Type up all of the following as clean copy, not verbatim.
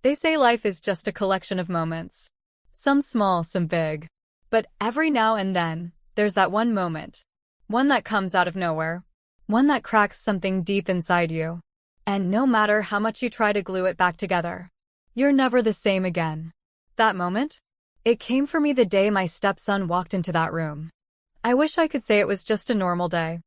They say life is just a collection of moments. Some small, some big. But every now and then, there's that one moment. One that comes out of nowhere. One that cracks something deep inside you. And no matter how much you try to glue it back together, you're never the same again. That moment? It came for me the day my stepson walked into that room. I wish I could say it was just a normal day.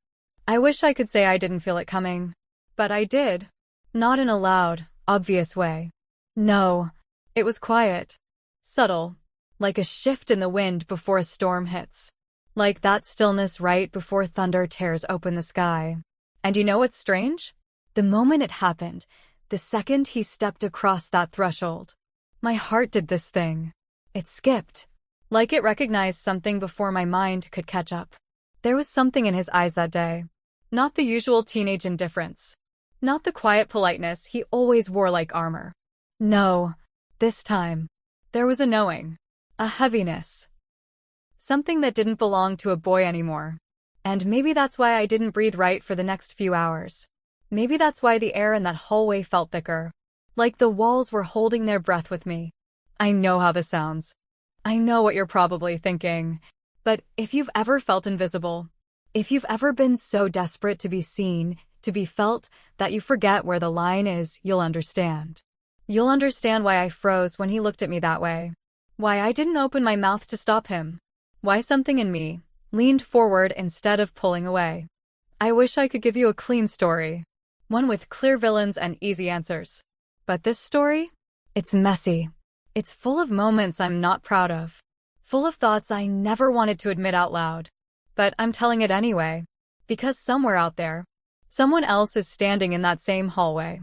I wish I could say I didn't feel it coming. But I did. Not in a loud, obvious way. No, it was quiet. Subtle. Like a shift in the wind before a storm hits. Like that stillness right before thunder tears open the sky. And you know what's strange? The moment it happened, the second he stepped across that threshold, my heart did this thing. It skipped. Like it recognized something before my mind could catch up. There was something in his eyes that day. Not the usual teenage indifference. Not the quiet politeness he always wore like armor. No, this time, there was a knowing. A heaviness. Something that didn't belong to a boy anymore. And maybe that's why I didn't breathe right for the next few hours. Maybe that's why the air in that hallway felt thicker. Like the walls were holding their breath with me. I know how this sounds. I know what you're probably thinking. But if you've ever felt invisible, if you've ever been so desperate to be seen, to be felt, that you forget where the line is, you'll understand. You'll understand why I froze when he looked at me that way. Why I didn't open my mouth to stop him. Why something in me leaned forward instead of pulling away. I wish I could give you a clean story. One with clear villains and easy answers. But this story? It's messy. It's full of moments I'm not proud of. Full of thoughts I never wanted to admit out loud. But I'm telling it anyway. Because somewhere out there, someone else is standing in that same hallway,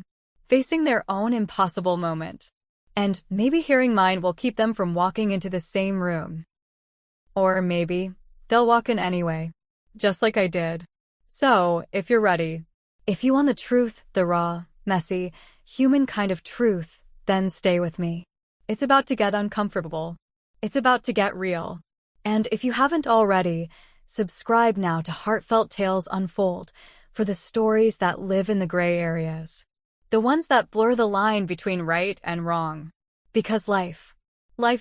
facing their own impossible moment. And maybe hearing mine will keep them from walking into the same room. Or maybe they'll walk in anyway, just like I did. So, if you're ready, if you want the truth, the raw, messy, human kind of truth, then stay with me. It's about to get uncomfortable. It's about to get real. And if you haven't already, subscribe now to Heartfelt Tales Unfold for the stories that live in the gray areas. The ones that blur the line between right and wrong. Because life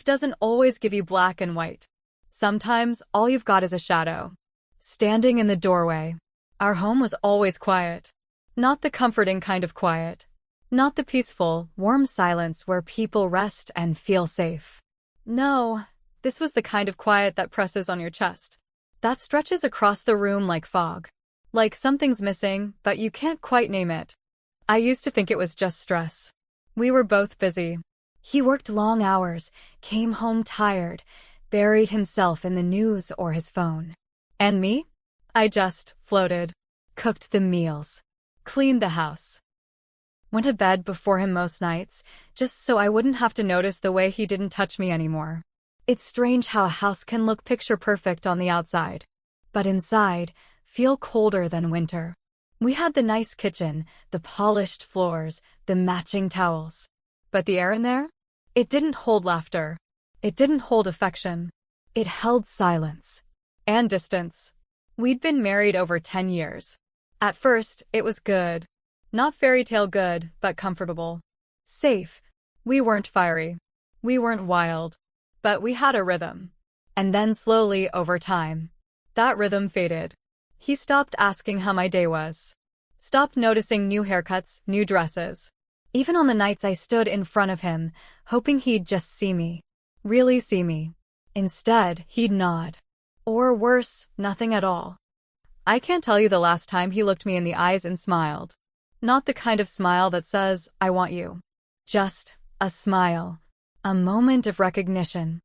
doesn't always give you black and white. Sometimes all you've got is a shadow. Standing in the doorway. Our home was always quiet. Not the comforting kind of quiet. Not the peaceful, warm silence where people rest and feel safe. No, this was the kind of quiet that presses on your chest. That stretches across the room like fog. Like something's missing, but you can't quite name it. I used to think it was just stress. We were both busy. He worked long hours, came home tired, buried himself in the news or his phone. And me? I just floated, cooked the meals, cleaned the house. Went to bed before him most nights, just so I wouldn't have to notice the way he didn't touch me anymore. It's strange how a house can look picture perfect on the outside, but inside, feel colder than winter. We had the nice kitchen, the polished floors, the matching towels. But the air in there? It didn't hold laughter. It didn't hold affection. It held silence. And distance. We'd been married over 10 years. At first, it was good. Not fairy tale good, but comfortable. Safe. We weren't fiery. We weren't wild. But we had a rhythm. And then slowly, over time, that rhythm faded. He stopped asking how my day was. Stopped noticing new haircuts, new dresses. Even on the nights I stood in front of him, hoping he'd just see me. Really see me. Instead, he'd nod. Or worse, nothing at all. I can't tell you the last time he looked me in the eyes and smiled. Not the kind of smile that says, I want you. Just a smile. A moment of recognition.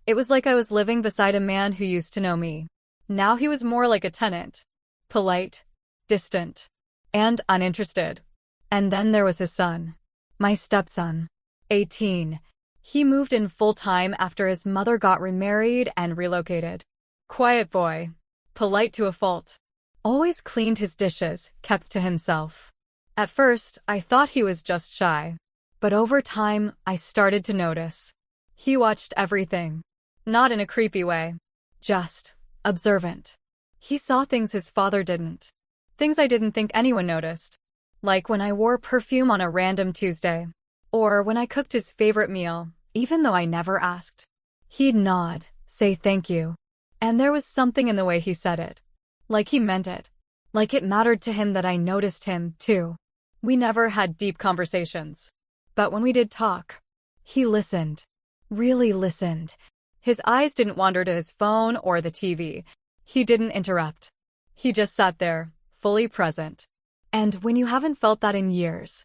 It was like I was living beside a man who used to know me. Now he was more like a tenant. Polite, distant, and uninterested. And then there was his son. My stepson. 18. He moved in full-time after his mother got remarried and relocated. Quiet boy. Polite to a fault. Always cleaned his dishes, kept to himself. At first, I thought he was just shy. But over time, I started to notice. He watched everything. Not in a creepy way. Just observant. He saw things his father didn't. Things I didn't think anyone noticed. Like when I wore perfume on a random Tuesday. Or when I cooked his favorite meal, even though I never asked. He'd nod, say thank you. And there was something in the way he said it. Like he meant it. Like it mattered to him that I noticed him, too. We never had deep conversations. But when we did talk, he listened. Really listened. His eyes didn't wander to his phone or the TV. He didn't interrupt. He just sat there, fully present. And when you haven't felt that in years,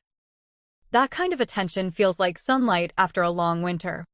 that kind of attention feels like sunlight after a long winter.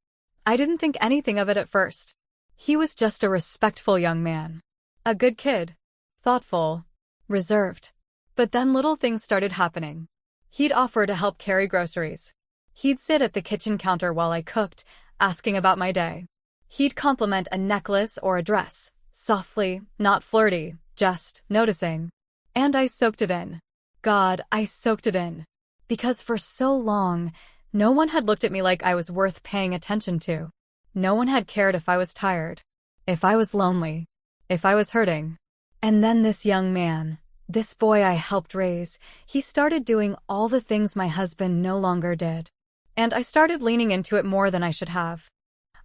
I didn't think anything of it at first. He was just a respectful young man. A good kid. Thoughtful. Reserved. But then little things started happening. He'd offer to help carry groceries. He'd sit at the kitchen counter while I cooked, asking about my day. He'd compliment a necklace or a dress, softly, not flirty, just noticing. And I soaked it in. God, I soaked it in. Because for so long, no one had looked at me like I was worth paying attention to. No one had cared if I was tired, if I was lonely, if I was hurting. And then this young man, this boy I helped raise, he started doing all the things my husband no longer did. And I started leaning into it more than I should have.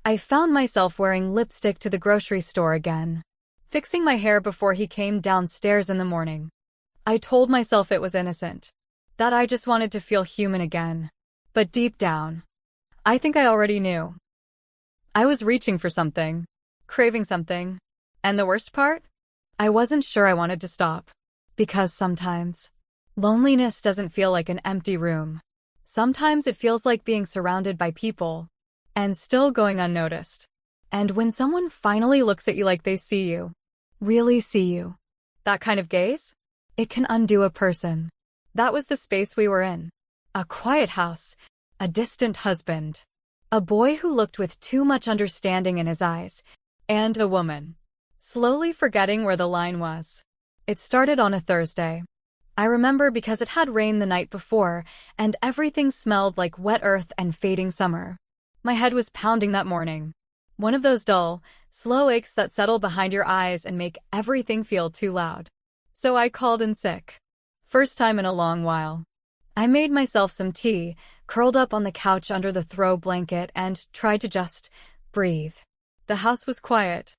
I found myself wearing lipstick to the grocery store again, fixing my hair before he came downstairs in the morning. I told myself it was innocent, that I just wanted to feel human again. But deep down, I think I already knew. I was reaching for something, craving something. And the worst part? I wasn't sure I wanted to stop. Because sometimes, loneliness doesn't feel like an empty room. Sometimes it feels like being surrounded by people, and still going unnoticed. And when someone finally looks at you like they see you, really see you, that kind of gaze, it can undo a person. That was the space we were in. A quiet house, a distant husband, a boy who looked with too much understanding in his eyes, and a woman, slowly forgetting where the line was. It started on a Thursday. I remember because it had rained the night before, and everything smelled like wet earth and fading summer. My head was pounding that morning. One of those dull, slow aches that settle behind your eyes and make everything feel too loud. So I called in sick. First time in a long while. I made myself some tea, curled up on the couch under the throw blanket, and tried to just breathe. The house was quiet.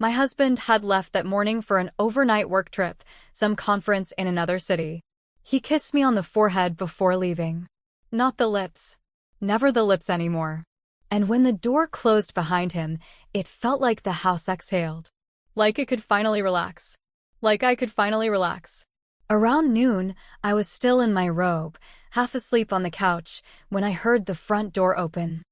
My husband had left that morning for an overnight work trip, some conference in another city. He kissed me on the forehead before leaving. Not the lips. Never the lips anymore. And when the door closed behind him, it felt like the house exhaled. Like it could finally relax. Like I could finally relax. Around noon, I was still in my robe, half asleep on the couch, when I heard the front door open.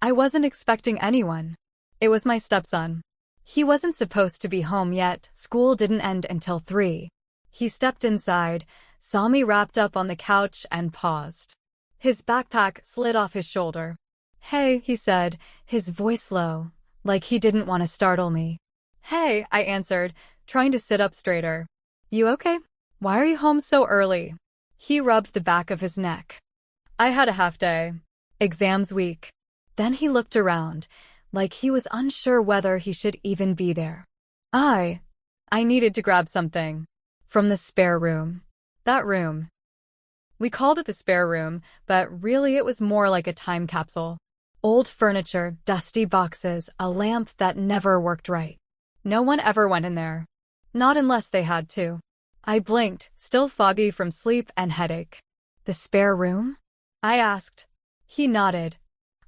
I wasn't expecting anyone. It was my stepson. He wasn't supposed to be home yet, school didn't end until 3. He stepped inside, saw me wrapped up on the couch, and paused. His backpack slid off his shoulder. "Hey," he said, his voice low, like he didn't want to startle me. "Hey," I answered, trying to sit up straighter. "You okay? Why are you home so early?" He rubbed the back of his neck. "I had a half day. Exams week." Then he looked around, like he was unsure whether he should even be there. I needed to grab something. From the spare room. That room. We called it the spare room, but really it was more like a time capsule. Old furniture, dusty boxes, a lamp that never worked right. No one ever went in there. Not unless they had to. I blinked, still foggy from sleep and headache. "The spare room?" I asked. He nodded.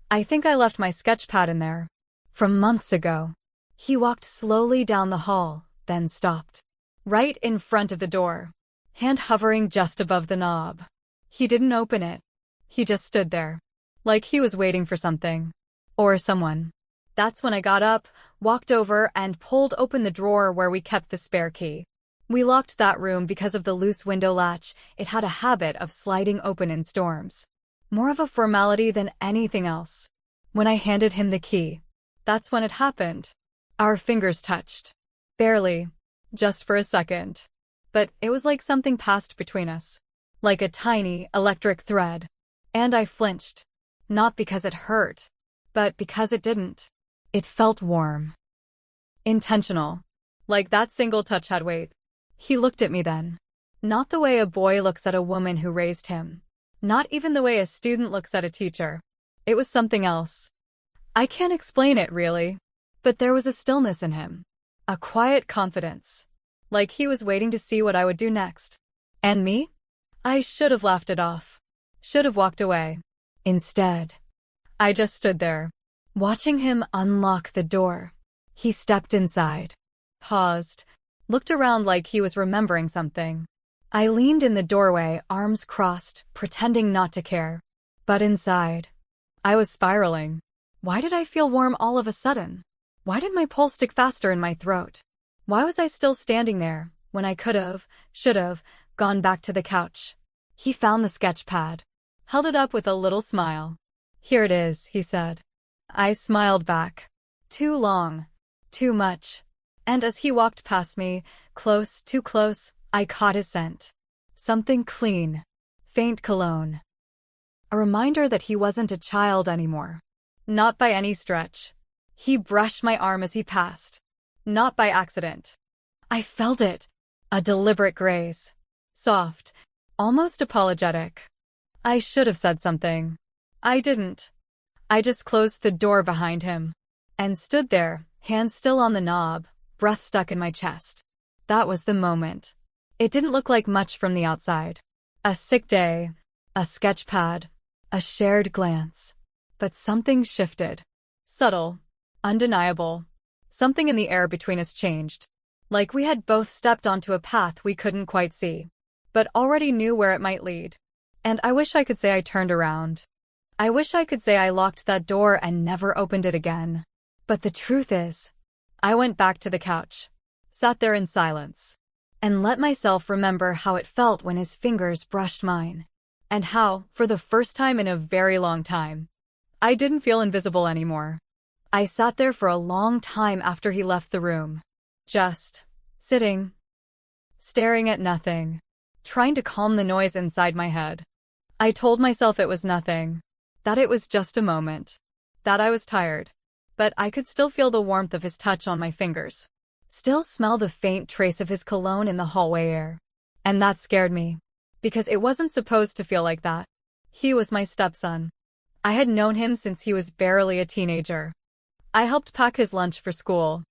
"I think I left my sketch pad in there. From months ago." He walked slowly down the hall, then stopped. Right in front of the door. Hand hovering just above the knob. He didn't open it. He just stood there. Like he was waiting for something. Or someone. That's when I got up, walked over, and pulled open the drawer where we kept the spare key. We locked that room because of the loose window latch. It had a habit of sliding open in storms. More of a formality than anything else. When I handed him the key, that's when it happened. Our fingers touched. Barely. Just for a second. But it was like something passed between us. Like a tiny, electric thread. And I flinched. Not because it hurt, but because it didn't. It felt warm. Intentional. Like that single touch had weight. He looked at me then. Not the way a boy looks at a woman who raised him. Not even the way a student looks at a teacher. It was something else. I can't explain it, really. But there was a stillness in him. A quiet confidence. Like he was waiting to see what I would do next. And me? I should have laughed it off. Should have walked away. Instead, I just stood there, watching him unlock the door. He stepped inside, paused, looked around like he was remembering something. I leaned in the doorway, arms crossed, pretending not to care. But inside, I was spiraling. Why did I feel warm all of a sudden? Why did my pulse stick faster in my throat? Why was I still standing there, when I could have, should have, gone back to the couch? He found the sketch pad, held it up with a little smile. "Here it is," he said. I smiled back. Too long. Too much. And as he walked past me, close, too close, I caught his scent. Something clean. Faint cologne. A reminder that he wasn't a child anymore. Not by any stretch. He brushed my arm as he passed. Not by accident. I felt it. A deliberate graze. Soft. Almost apologetic. I should have said something. I didn't. I just closed the door behind him. And stood there, hands still on the knob, breath stuck in my chest. That was the moment. It didn't look like much from the outside. A sick day. A sketch pad. A shared glance. But something shifted. Subtle. Undeniable. Something in the air between us changed. Like we had both stepped onto a path we couldn't quite see, but already knew where it might lead. And I wish I could say I turned around. I wish I could say I locked that door and never opened it again. But the truth is, I went back to the couch, sat there in silence, and let myself remember how it felt when his fingers brushed mine. And how, for the first time in a very long time, I didn't feel invisible anymore. I sat there for a long time after he left the room. Just sitting, staring at nothing, trying to calm the noise inside my head. I told myself it was nothing, that it was just a moment, that I was tired, but I could still feel the warmth of his touch on my fingers, still smell the faint trace of his cologne in the hallway air. And that scared me, because it wasn't supposed to feel like that. He was my stepson. I had known him since he was barely a teenager. I helped pack his lunch for school.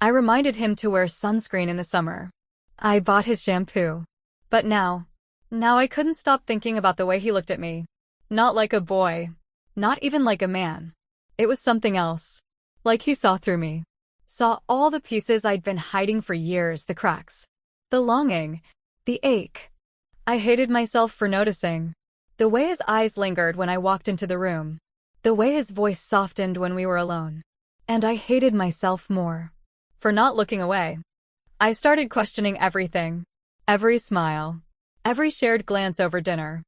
I reminded him to wear sunscreen in the summer. I bought his shampoo. But now I couldn't stop thinking about the way he looked at me. Not like a boy. Not even like a man. It was something else. Like he saw through me. Saw all the pieces I'd been hiding for years, the cracks. The longing. The ache. I hated myself for noticing. The way his eyes lingered when I walked into the room. The way his voice softened when we were alone. And I hated myself more for not looking away. I started questioning everything. Every smile. Every shared glance over dinner.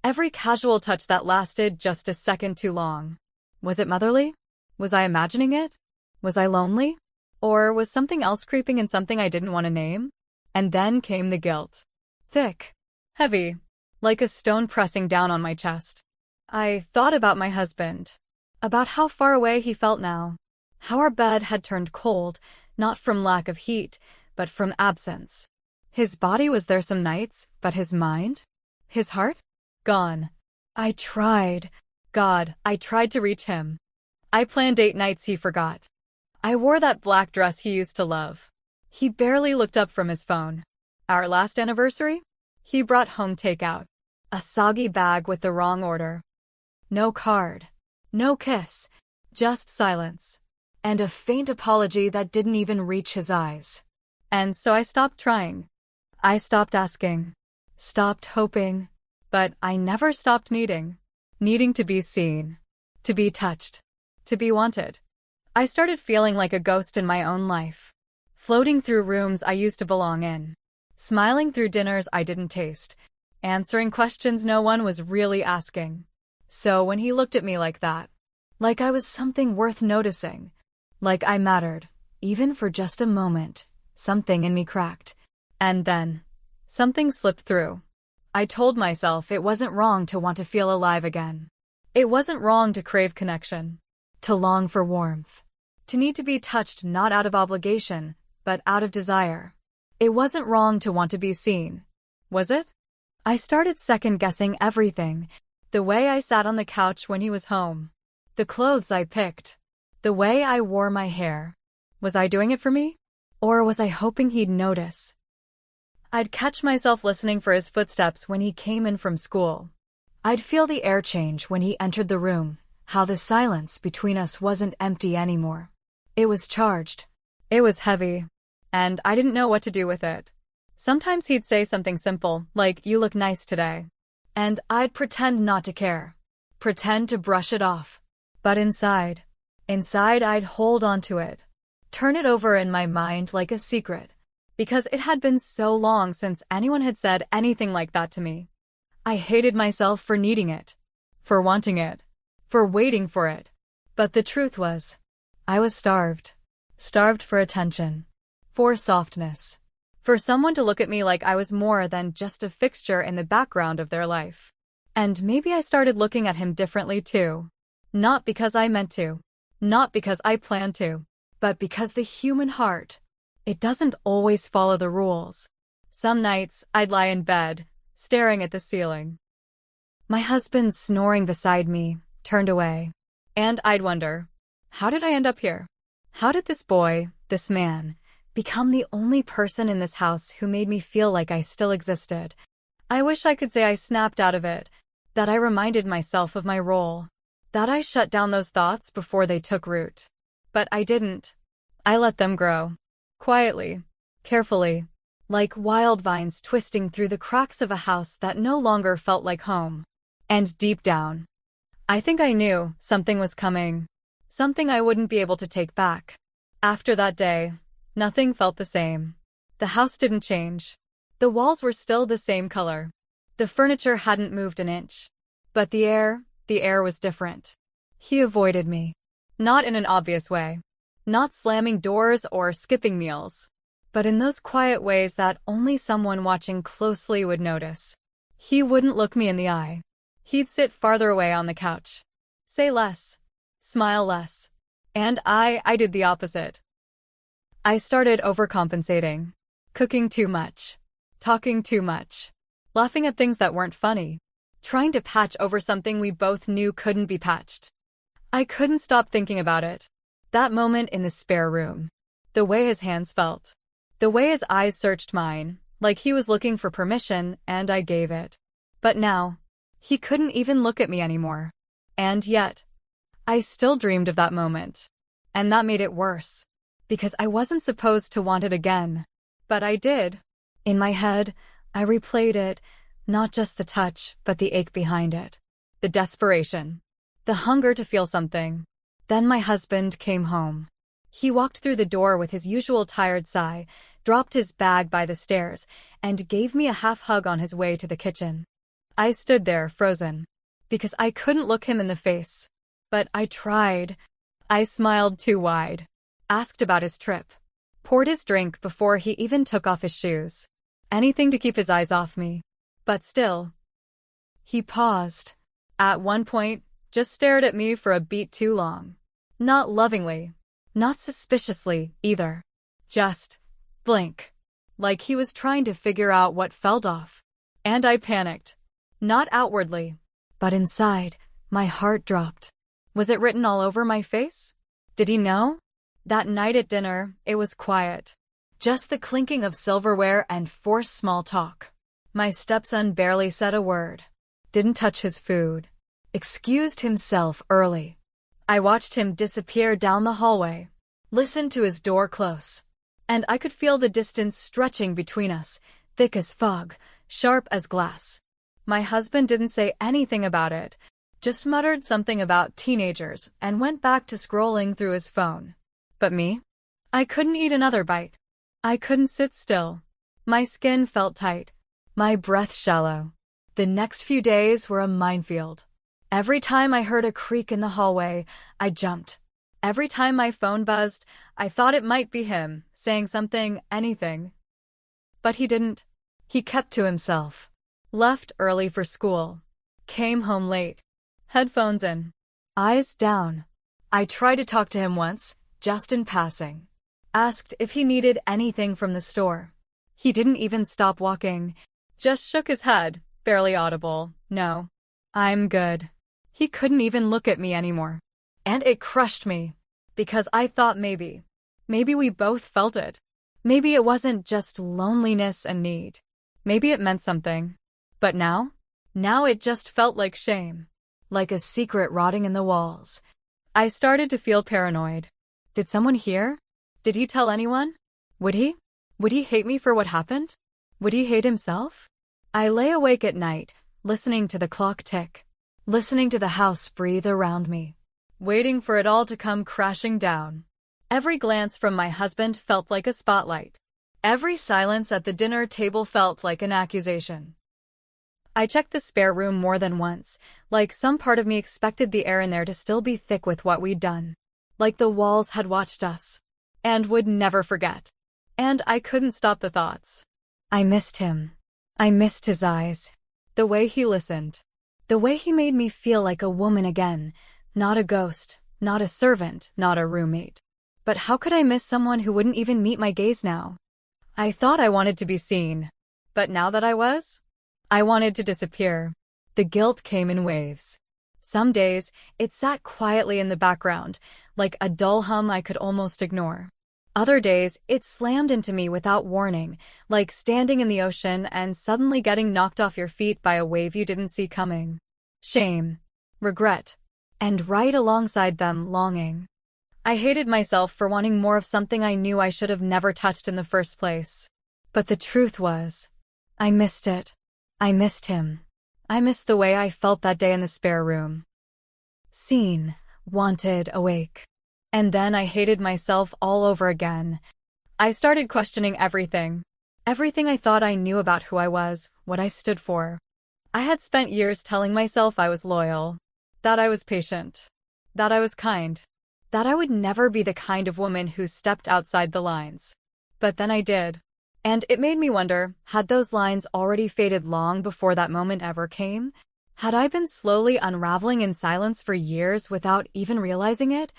Every casual touch that lasted just a second too long. Was it motherly? Was I imagining it? Was I lonely? Or was something else creeping in, something I didn't want to name? And then came the guilt. Thick. Heavy. Like a stone pressing down on my chest. I thought about my husband. About how far away he felt now. How our bed had turned cold, not from lack of heat, but from absence. His body was there some nights, but his mind? His heart? Gone. I tried. God, I tried to reach him. I planned date nights he forgot. I wore that black dress he used to love. He barely looked up from his phone. Our last anniversary? He brought home takeout. A soggy bag with the wrong order. No card. No kiss. Just silence. And a faint apology that didn't even reach his eyes. And so I stopped trying. I stopped asking. Stopped hoping. But I never stopped needing. Needing to be seen. To be touched. To be wanted. I started feeling like a ghost in my own life. Floating through rooms I used to belong in. Smiling through dinners I didn't taste. Answering questions no one was really asking. So when he looked at me like that, like I was something worth noticing, like I mattered, even for just a moment, something in me cracked. And then, something slipped through. I told myself it wasn't wrong to want to feel alive again. It wasn't wrong to crave connection, to long for warmth, to need to be touched not out of obligation, but out of desire. It wasn't wrong to want to be seen. Was it? I started second-guessing everything. The way I sat on the couch when he was home. The clothes I picked. The way I wore my hair. Was I doing it for me? Or was I hoping he'd notice? I'd catch myself listening for his footsteps when he came in from school. I'd feel the air change when he entered the room, how the silence between us wasn't empty anymore. It was charged. It was heavy. And I didn't know what to do with it. Sometimes he'd say something simple, like, "You look nice today." And I'd pretend not to care. Pretend to brush it off. But inside I'd hold on to it. Turn it over in my mind like a secret. Because it had been so long since anyone had said anything like that to me. I hated myself for needing it. For wanting it. For waiting for it. But the truth was, I was starved. Starved for attention. For softness. For someone to look at me like I was more than just a fixture in the background of their life. And maybe I started looking at him differently too. Not because I meant to. Not because I planned to. But because the human heart, it doesn't always follow the rules. Some nights, I'd lie in bed, staring at the ceiling. My husband snoring beside me, turned away. And I'd wonder, how did I end up here? How did this boy, this man, become the only person in this house who made me feel like I still existed? I wish I could say I snapped out of it, that I reminded myself of my role, that I shut down those thoughts before they took root. But I didn't. I let them grow. Quietly. Carefully. Like wild vines twisting through the cracks of a house that no longer felt like home. And deep down, I think I knew something was coming. Something I wouldn't be able to take back. After that day, nothing felt the same. The house didn't change. The walls were still the same color. The furniture hadn't moved an inch. But the air was different. He avoided me. Not in an obvious way. Not slamming doors or skipping meals. But in those quiet ways that only someone watching closely would notice. He wouldn't look me in the eye. He'd sit farther away on the couch. Say less. Smile less. And I did the opposite. I started overcompensating. Cooking too much. Talking too much. Laughing at things that weren't funny. Trying to patch over something we both knew couldn't be patched. I couldn't stop thinking about it. That moment in the spare room. The way his hands felt. The way his eyes searched mine, like he was looking for permission, and I gave it. But now, he couldn't even look at me anymore. And yet, I still dreamed of that moment. And that made it worse. Because I wasn't supposed to want it again. But I did. In my head, I replayed it, not just the touch, but the ache behind it. The desperation. The hunger to feel something. Then my husband came home. He walked through the door with his usual tired sigh, dropped his bag by the stairs, and gave me a half hug on his way to the kitchen. I stood there, frozen. Because I couldn't look him in the face. But I tried. I smiled too wide. Asked about his trip. Poured his drink before he even took off his shoes. Anything to keep his eyes off me. But still. He paused. At one point, just stared at me for a beat too long. Not lovingly. Not suspiciously, either. Just blink. Like he was trying to figure out what felt off. And I panicked. Not outwardly. But inside, my heart dropped. Was it written all over my face? Did he know? That night at dinner, it was quiet. Just the clinking of silverware and forced small talk. My stepson barely said a word. Didn't touch his food. Excused himself early. I watched him disappear down the hallway. Listened to his door close. And I could feel the distance stretching between us, thick as fog, sharp as glass. My husband didn't say anything about it, just muttered something about teenagers and went back to scrolling through his phone. But me? I couldn't eat another bite. I couldn't sit still. My skin felt tight. My breath shallow. The next few days were a minefield. Every time I heard a creak in the hallway, I jumped. Every time my phone buzzed, I thought it might be him, saying something, anything. But he didn't. He kept to himself. Left early for school. Came home late. Headphones in. Eyes down. I tried to talk to him once, just in passing. Asked if he needed anything from the store. He didn't even stop walking. Just shook his head, barely audible, "No. I'm good." He couldn't even look at me anymore. And it crushed me. Because I thought maybe we both felt it. Maybe it wasn't just loneliness and need. Maybe it meant something. But now it just felt like shame. Like a secret rotting in the walls. I started to feel paranoid. Did someone hear? Did he tell anyone? Would he? Would he hate me for what happened? Would he hate himself? I lay awake at night, listening to the clock tick. Listening to the house breathe around me. Waiting for it all to come crashing down. Every glance from my husband felt like a spotlight. Every silence at the dinner table felt like an accusation. I checked the spare room more than once, like some part of me expected the air in there to still be thick with what we'd done. Like the walls had watched us. And would never forget. And I couldn't stop the thoughts. I missed him. I missed his eyes. The way he listened. The way he made me feel like a woman again. Not a ghost, not a servant, not a roommate. But how could I miss someone who wouldn't even meet my gaze now? I thought I wanted to be seen. But now that I wanted to disappear. The guilt came in waves. Some days, it sat quietly in the background, like a dull hum I could almost ignore. Other days, it slammed into me without warning, like standing in the ocean and suddenly getting knocked off your feet by a wave you didn't see coming. Shame. Regret. And right alongside them, longing. I hated myself for wanting more of something I knew I should have never touched in the first place. But the truth was, I missed it. I missed him. I missed the way I felt that day in the spare room. Seen, wanted, awake. And then I hated myself all over again. I started questioning everything. Everything I thought I knew about who I was, what I stood for. I had spent years telling myself I was loyal, that I was patient, that I was kind, that I would never be the kind of woman who stepped outside the lines. But then I did. And it made me wonder, had those lines already faded long before that moment ever came? Had I been slowly unraveling in silence for years without even realizing it?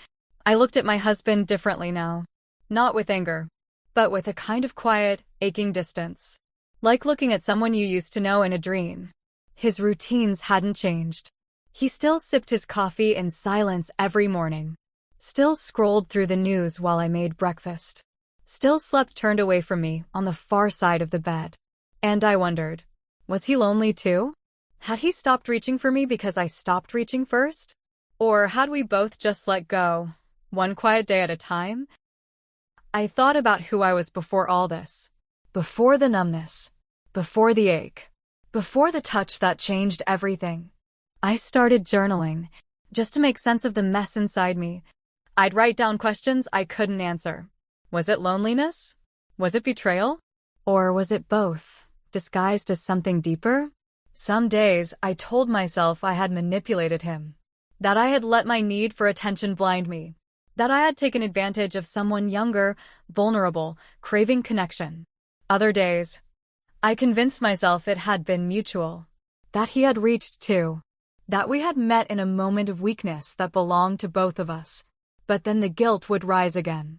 I looked at my husband differently now. Not with anger, but with a kind of quiet, aching distance. Like looking at someone you used to know in a dream. His routines hadn't changed. He still sipped his coffee in silence every morning. Still scrolled through the news while I made breakfast. Still slept turned away from me on the far side of the bed. And I wondered, was he lonely too? Had he stopped reaching for me because I stopped reaching first? Or had we both just let go, one quiet day at a time? I thought about who I was before all this. Before the numbness. Before the ache. Before the touch that changed everything. I started journaling, just to make sense of the mess inside me. I'd write down questions I couldn't answer. Was it loneliness? Was it betrayal? Or was it both, disguised as something deeper? Some days, I told myself I had manipulated him. That I had let my need for attention blind me. That I had taken advantage of someone younger, vulnerable, craving connection. Other days, I convinced myself it had been mutual. That he had reached too. That we had met in a moment of weakness that belonged to both of us. But then the guilt would rise again.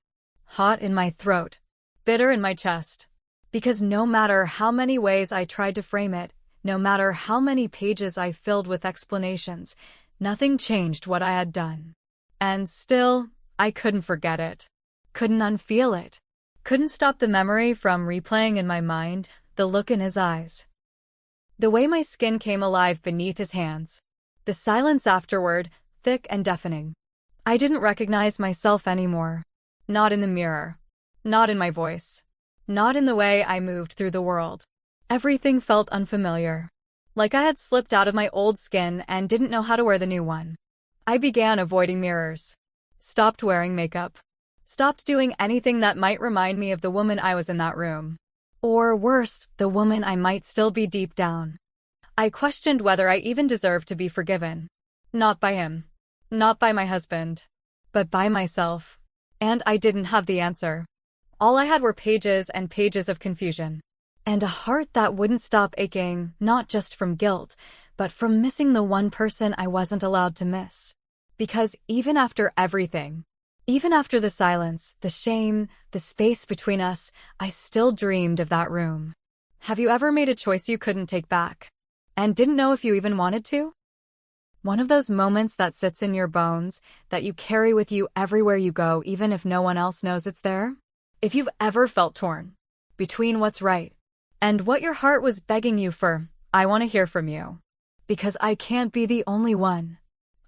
Hot in my throat. Bitter in my chest. Because no matter how many ways I tried to frame it, no matter how many pages I filled with explanations, nothing changed what I had done. And still, I couldn't forget it. Couldn't unfeel it. Couldn't stop the memory from replaying in my mind, the look in his eyes. The way my skin came alive beneath his hands. The silence afterward, thick and deafening. I didn't recognize myself anymore. Not in the mirror. Not in my voice. Not in the way I moved through the world. Everything felt unfamiliar. Like I had slipped out of my old skin and didn't know how to wear the new one. I began avoiding mirrors. Stopped wearing makeup. Stopped doing anything that might remind me of the woman I was in that room. Or worse, the woman I might still be deep down. I questioned whether I even deserved to be forgiven. Not by him. Not by my husband. But by myself. And I didn't have the answer. All I had were pages and pages of confusion. And a heart that wouldn't stop aching, not just from guilt, but from missing the one person I wasn't allowed to miss. Because even after everything, even after the silence, the shame, the space between us, I still dreamed of that room. Have you ever made a choice you couldn't take back? and didn't know if you even wanted to? One of those moments that sits in your bones, that you carry with you everywhere you go, even if no one else knows it's there? If you've ever felt torn between what's right and what your heart was begging you for, I want to hear from you. Because I can't be the only one.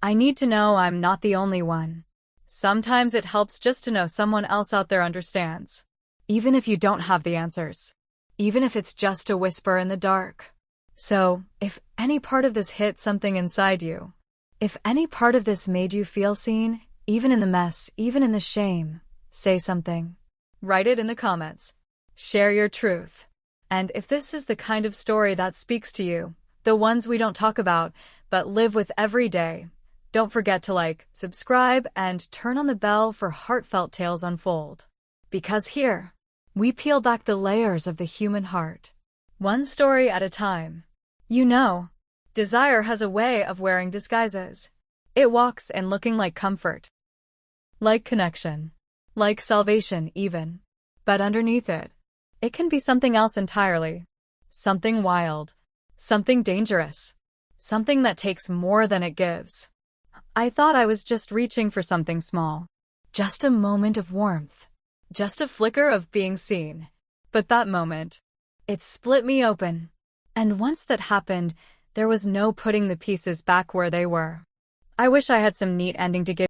I need to know I'm not the only one. Sometimes it helps just to know someone else out there understands. Even if you don't have the answers. Even if it's just a whisper in the dark. So, if any part of this hit something inside you, if any part of this made you feel seen, even in the mess, even in the shame, say something. Write it in the comments. Share your truth. And if this is the kind of story that speaks to you, the ones we don't talk about, but live with every day, don't forget to like, subscribe, and turn on the bell for heartfelt tales unfold. Because here, we peel back the layers of the human heart. One story at a time. You know, desire has a way of wearing disguises. It walks in looking like comfort. Like connection. Like salvation even. But underneath it, it can be something else entirely. Something wild. Something dangerous. Something that takes more than it gives. I thought I was just reaching for something small. Just a moment of warmth. Just a flicker of being seen. But that moment, it split me open. And once that happened, there was no putting the pieces back where they were. I wish I had some neat ending to give.